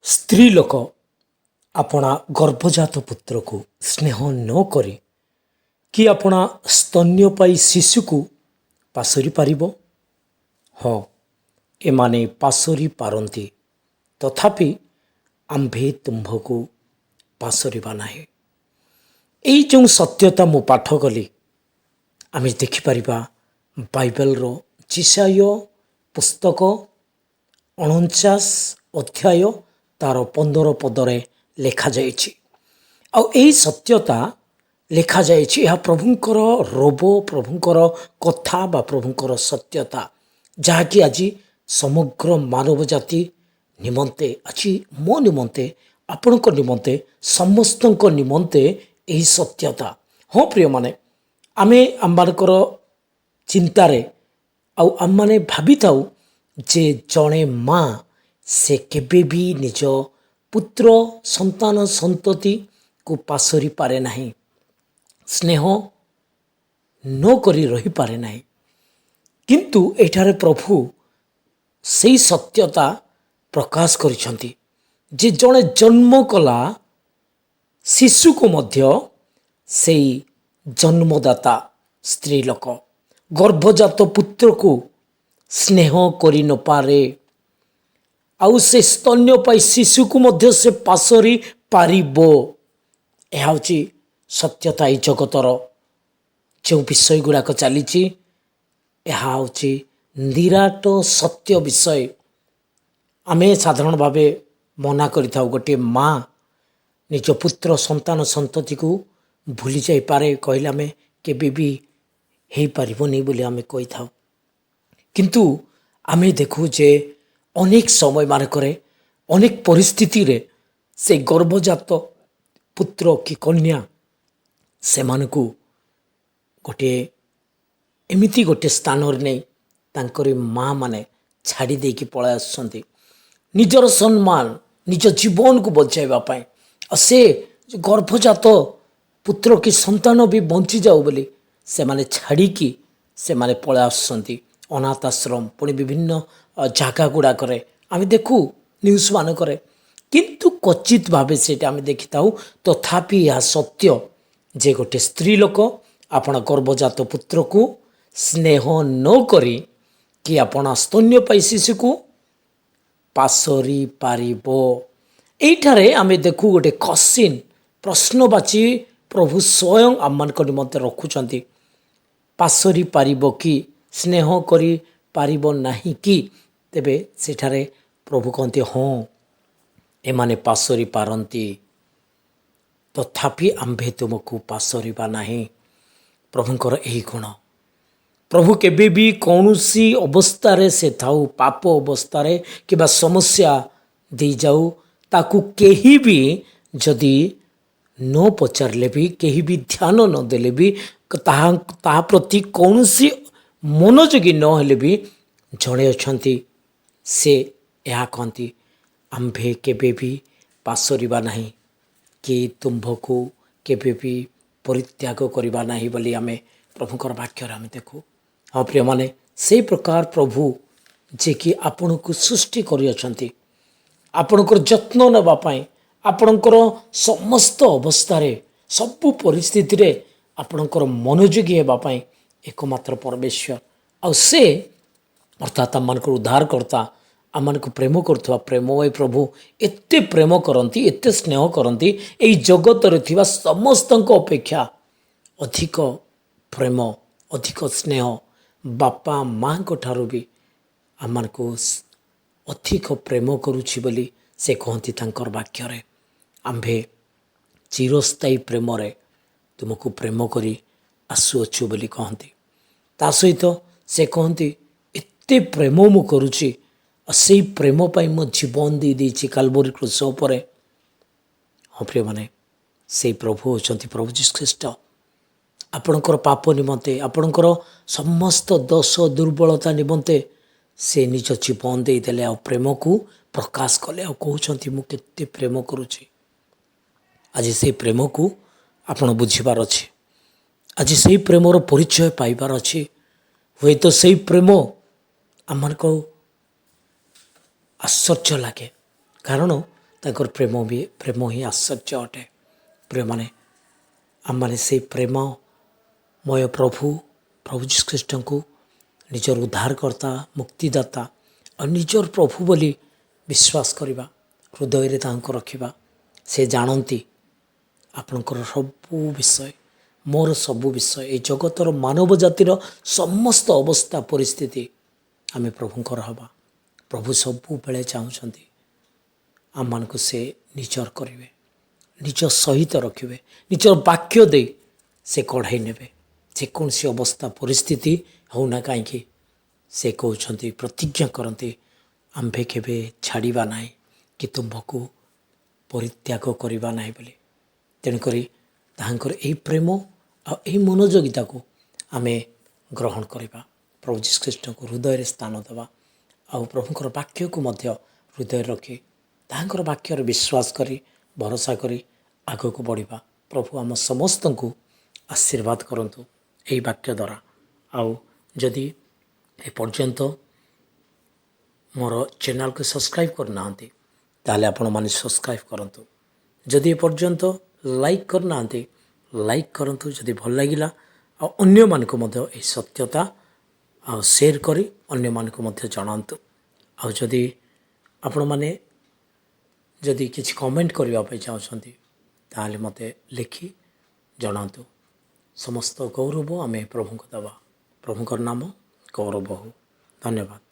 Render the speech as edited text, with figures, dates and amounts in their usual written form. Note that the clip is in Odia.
ସ୍ତ୍ରୀ ଲୋକ ଆପଣା ଗର୍ଭଜାତ ପୁତ୍ରକୁ ସ୍ନେହ ନ କରି କି ଆପଣା ସ୍ତନ୍ୟପାୟୀ ଶିଶୁକୁ ପାଶୋରି ପାରିବ? ହଁ, ଏମାନେ ପାଶୋରି ପାରନ୍ତି, ତଥାପି ଆମ୍ଭେ ତୁମ୍ଭକୁ ପାଶୋରିବା ନାହିଁ। ଏଇ ଯେଉଁ ସତ୍ୟତା ମୁଁ ପାଠ କଲି, ଆମେ ଦେଖିପାରିବା ବାଇବେଲର ଯେଶାୟା ପୁସ୍ତକ 49 ଅଧ୍ୟାୟ ତାର 15 ପଦରେ ଲେଖାଯାଇଛି। ଆଉ ଏହି ସତ୍ୟତା ଲେଖାଯାଇଛି, ଏହା ପ୍ରଭୁଙ୍କର ରୋବ, ପ୍ରଭୁଙ୍କର କଥା ବା ପ୍ରଭୁଙ୍କର ସତ୍ୟତା, ଯାହାକି ଆଜି ସମଗ୍ର ମାନବ ଜାତି ନିମନ୍ତେ, ଆଜି ମୋ ନିମନ୍ତେ, ଆପଣଙ୍କ ନିମନ୍ତେ, ସମସ୍ତଙ୍କ ନିମନ୍ତେ ଏହି ସତ୍ୟତା। ହଁ ପ୍ରିୟମାନେ, ଆମେ ଆମମାନଙ୍କର ଚିନ୍ତାରେ ଆଉ ଆମମାନେ ଭାବିଥାଉ ଯେ ଜଣେ ମା ସେ କେବେ ବି ନିଜ ପୁତ୍ର ସନ୍ତାନ ସନ୍ତତିକୁ ପାଶୋରି ପାରେ ନାହିଁ, ସ୍ନେହ ନ କରି ରହିପାରେ ନାହିଁ। କିନ୍ତୁ ଏଠାରେ ପ୍ରଭୁ ସେଇ ସତ୍ୟତା ପ୍ରକାଶ କରିଛନ୍ତି ଯେ ଜଣେ ଜନ୍ମ କଲା ଶିଶୁକୁ ମଧ୍ୟ ସେଇ ଜନ୍ମଦାତା ସ୍ତ୍ରୀ ଲୋକ ଗର୍ଭଜାତ ପୁତ୍ରକୁ ସ୍ନେହ କରି ନପାରେ, ଆଉ ସେ ସ୍ତନ୍ୟପାୟୀ ଶିଶୁକୁ ମଧ୍ୟ ସେ ପାଶୋରି ପାରିବ। ଏହା ହେଉଛି ସତ୍ୟତା। ଏଇ ଜଗତର ଯେଉଁ ବିଷୟ ଗୁଡ଼ାକ ଚାଲିଛି, ଏହା ହେଉଛି ନିରାଟ ସତ୍ୟ ବିଷୟ। ଆମେ ସାଧାରଣ ଭାବେ ମନା କରିଥାଉ, ଗୋଟିଏ ମା ନିଜ ପୁତ୍ର ସନ୍ତାନ ସନ୍ତତିକୁ ଭୁଲି ଯାଇପାରେ କହିଲେ ଆମେ କେବେ ବି ହେଇପାରିବନି ବୋଲି ଆମେ କହିଥାଉ। କିନ୍ତୁ ଆମେ ଦେଖୁ ଯେ ଅନେକ ସମୟମାନଙ୍କରେ, ଅନେକ ପରିସ୍ଥିତିରେ ସେ ଗର୍ଭଜାତ ପୁତ୍ର କି କନ୍ୟା ସେମାନଙ୍କୁ ଗୋଟିଏ ଏମିତି ଗୋଟିଏ ସ୍ଥାନରେ ନେଇ ତାଙ୍କରି ମା ମାନେ ଛାଡ଼ି ଦେଇକି ପଳାଇ ଆସୁଛନ୍ତି ନିଜର ସମ୍ମାନ, ନିଜ ଜୀବନକୁ ବଞ୍ଚାଇବା ପାଇଁ। ଆଉ ସେ ଗର୍ଭଜାତ ପୁତ୍ର କି ସନ୍ତାନ ବି ବଞ୍ଚିଯାଉ ବୋଲି ସେମାନେ ଛାଡ଼ିକି ସେମାନେ ପଳାଇ ଆସୁଛନ୍ତି ଅନାଥ ଆଶ୍ରମ, ପୁଣି ବିଭିନ୍ନ ଜାଗା ଗୁଡ଼ାକରେ ଆମେ ଦେଖୁ ନ୍ୟୁଜ୍ ମାନଙ୍କରେ। କିନ୍ତୁ କ୍ୱଚିତ ଭାବେ ସେଇଟା ଆମେ ଦେଖିଥାଉ। ତଥାପି ଏହା ସତ୍ୟ ଯେ ଗୋଟିଏ ସ୍ତ୍ରୀ ଲୋକ ଆପଣ ଗର୍ଭଜାତ ପୁତ୍ରକୁ ସ୍ନେହ ନ କରି କି ଆପଣ ସ୍ତନ୍ୟପାୟୀ ଶିଶୁକୁ ପାଶୋରି ପାରିବ। ଏଇଠାରେ ଆମେ ଦେଖୁ ଗୋଟେ କ୍ୱେଶ୍ଚିନ୍, ପ୍ରଶ୍ନବାଚୀ ପ୍ରଭୁ ସ୍ୱୟଂ ଆମମାନଙ୍କ ନିମନ୍ତେ ରଖୁଛନ୍ତି। ପାଶୋରି ପାରିବ କି? ସ୍ନେହ କରି ପାରିବ ନାହିଁ କି? ତେବେ ସେଠାରେ ପ୍ରଭୁ କହନ୍ତି, ହଁ ଏମାନେ ପାଶୋରି ପାରନ୍ତି, ତଥାପି ଆମ୍ଭେ ତୁମକୁ ପାଶୋରିବା ନାହିଁ। ପ୍ରଭୁଙ୍କର ଏହି ଗୁଣ। ପ୍ରଭୁ କେବେ ବି କୌଣସି ଅବସ୍ଥାରେ ସେ ଥାଉ, ପାପ ଅବସ୍ଥାରେ କିମ୍ବା ସମସ୍ୟା ଦେଇଯାଉ, ତାକୁ କେହି ବି ଯଦି ନ ପଚାରିଲେ ବି, କେହି ବି ଧ୍ୟାନ ନ ଦେଲେ ବି, ତାହା ପ୍ରତି କୌଣସି ମନୋଯୋଗୀ ନହେଲେ ବି ଜଣେ ଅଛନ୍ତି, ସେ ଏହା କହନ୍ତି, ଆମ୍ଭେ କେବେ ବି ପାଶୋରିବା ନାହିଁ କି ତୁମ୍ଭକୁ କେବେ ବି ପରିତ୍ୟାଗ କରିବା ନାହିଁ ବୋଲି ଆମେ ପ୍ରଭୁଙ୍କର ବାକ୍ୟରେ ଆମେ ଦେଖୁ। ହଁ ପ୍ରିୟମାନେ, ସେଇ ପ୍ରକାର ପ୍ରଭୁ ଯିଏକି ଆପଣଙ୍କୁ ସୃଷ୍ଟି କରିଅଛନ୍ତି, ଆପଣଙ୍କର ଯତ୍ନ ନେବା ପାଇଁ, ଆପଣଙ୍କର ସମସ୍ତ ଅବସ୍ଥାରେ, ସବୁ ପରିସ୍ଥିତିରେ ଆପଣଙ୍କର ମନୋଯୋଗୀ ହେବା ପାଇଁ ଏକମାତ୍ର ପରମେଶ୍ୱର। ଆଉ ସେ ଅର୍ଥାତ୍ ଆମମାନଙ୍କର ଉଦ୍ଧାରକର୍ତ୍ତା, ଆମମାନଙ୍କୁ ପ୍ରେମ କରୁଥିବା ପ୍ରେମମୟ ପ୍ରଭୁ ଏତେ ପ୍ରେମ କରନ୍ତି, ଏତେ ସ୍ନେହ କରନ୍ତି, ଏହି ଜଗତରେ ଥିବା ସମସ୍ତଙ୍କ ଅପେକ୍ଷା ଅଧିକ ପ୍ରେମ, ଅଧିକ ସ୍ନେହ ବାପା ମାଙ୍କ ଠାରୁ ବି ଆମମାନଙ୍କୁ ଅଧିକ ପ୍ରେମ କରୁଛି ବୋଲି ସେ କହନ୍ତି ତାଙ୍କର ବାକ୍ୟରେ। ଆମ୍ଭେ ଚିରସ୍ଥାୟୀ ପ୍ରେମରେ ତୁମକୁ ପ୍ରେମ କରି ଆସୁଅଛୁ ବୋଲି କହନ୍ତି। ତା ସହିତ ସେ କହନ୍ତି, ଏତେ ପ୍ରେମ ମୁଁ କରୁଛି, ଆଉ ସେଇ ପ୍ରେମ ପାଇଁ ମୋ ଜୀବନ ଦେଇଦେଇଛି କାଲବରୀ କ୍ରୁଶ ଉପରେ। ହଁ ପ୍ରିୟମାନେ, ସେଇ ପ୍ରଭୁ ହେଉଛନ୍ତି ପ୍ରଭୁ ଯୀଶୁ ଖ୍ରୀଷ୍ଟ। ଆପଣଙ୍କର ପାପ ନିମନ୍ତେ, ଆପଣଙ୍କର ସମସ୍ତ ଦୋଷ ଦୁର୍ବଳତା ନିମନ୍ତେ ସେ ନିଜ ଜୀବନ ଦେଇଦେଲେ, ଆଉ ପ୍ରେମକୁ ପ୍ରକାଶ କଲେ, ଆଉ କହୁଛନ୍ତି ମୁଁ କେତେ ପ୍ରେମ କରୁଛି। ଆଜି ସେଇ ପ୍ରେମକୁ ଆପଣ ବୁଝିବାର ଅଛି। ଆଜି ସେଇ ପ୍ରେମର ପରିଚୟ ପାଇବାର ଅଛି। ହୁଏତ ସେଇ ପ୍ରେମ ଆମମାନଙ୍କୁ ଆଶ୍ଚର୍ଯ୍ୟ ଲାଗେ, କାରଣ ତାଙ୍କର ପ୍ରେମ ହିଁ ଆଶ୍ଚର୍ଯ୍ୟ ଅଟେ। ପ୍ରିୟମାନେ, ଆମମାନେ ସେଇ ପ୍ରେମମୟ ପ୍ରଭୁ ଯୀଶୁଖ୍ରୀଷ୍ଟଙ୍କୁ ନିଜର ଉଦ୍ଧାରକର୍ତ୍ତା, ମୁକ୍ତିଦାତା ଆଉ ନିଜର ପ୍ରଭୁ ବୋଲି ବିଶ୍ୱାସ କରିବା, ହୃଦୟରେ ତାଙ୍କୁ ରଖିବା। ସେ ଜାଣନ୍ତି ଆପଣଙ୍କର ସବୁ ବିଷୟ, ମୋର ସବୁ ବିଷୟ, এই ଜଗତର ମାନବ ଜାତିର ସମସ୍ତ ଅବସ୍ଥା ପରିସ୍ଥିତି ଆମେ ପ୍ରଭୁଙ୍କର ହେବା। ପ୍ରଭୁ ସବୁବେଳେ ଚାହୁଁଛନ୍ତି ଆମମାନଙ୍କୁ ସେ ନିଜର କରିବେ, ନିଜ ସହିତ ରଖିବେ, ନିଜର ବାକ୍ୟ ଦେଇ ସେ କଢ଼ାଇ ନେବେ। ଯେକୌଣସି ଅବସ୍ଥା ପରିସ୍ଥିତି ହେଉନା କାହିଁକି, ସେ କହୁଛନ୍ତି, ପ୍ରତିଜ୍ଞା କରନ୍ତି, ଆମ୍ଭେ କେବେ ଛାଡ଼ିବା ନାହିଁ କି ତୁମ୍ଭକୁ ପରିତ୍ୟାଗ କରିବା ନାହିଁ ବୋଲି। ତେଣୁକରି ତାହାଙ୍କର ଏହି ପ୍ରେମ ଆଉ ଏହି ମନୋଯୋଗିତାକୁ ଆମେ ଗ୍ରହଣ କରିବା। ପ୍ରଭୁ ଯୀଶୁଖ୍ରୀଷ୍ଟଙ୍କୁ ହୃଦୟରେ ସ୍ଥାନ ଦେବା ଆଉ ପ୍ରଭୁଙ୍କର ବାକ୍ୟକୁ ମଧ୍ୟ ହୃଦୟରେ ରଖି ତାହାଙ୍କର ବାକ୍ୟରେ ବିଶ୍ୱାସ କରି ଭରସା କରି ଆଗକୁ ବଢ଼ିବା। ପ୍ରଭୁ ଆମ ସମସ୍ତଙ୍କୁ ଆଶୀର୍ବାଦ କରନ୍ତୁ ଏହି ବାକ୍ୟ ଦ୍ୱାରା। ଆଉ ଯଦି ଏପର୍ଯ୍ୟନ୍ତ ମୋର ଚ୍ୟାନେଲକୁ ସବସ୍କ୍ରାଇବ୍ କରିନାହାନ୍ତି ତାହେଲେ ଆପଣମାନେ ସବସ୍କ୍ରାଇବ୍ କରନ୍ତୁ। ଯଦି ଏପର୍ଯ୍ୟନ୍ତ ଲାଇକ୍ କରିନାହାନ୍ତି ଲାଇକ୍ କରନ୍ତୁ ଯଦି ଭଲ ଲାଗିଲା, ଆଉ ଅନ୍ୟମାନଙ୍କୁ ମଧ୍ୟ ଏହି ସତ୍ୟତା ଆଉ ସେୟାର କରି ଅନ୍ୟମାନଙ୍କୁ ମଧ୍ୟ ଜଣାନ୍ତୁ। ଆଉ ଯଦି ଆପଣମାନେ ଯଦି କିଛି କମେଣ୍ଟ କରିବା ପାଇଁ ଚାହୁଁଛନ୍ତି ତାହେଲେ ମୋତେ ଲେଖି ଜଣାନ୍ତୁ। ସମସ୍ତ ଗୌରବ ଆମେ ପ୍ରଭୁଙ୍କୁ ଦେବା। ପ୍ରଭୁଙ୍କର ନାମ ଗୌରବ ହେଉ। ଧନ୍ୟବାଦ।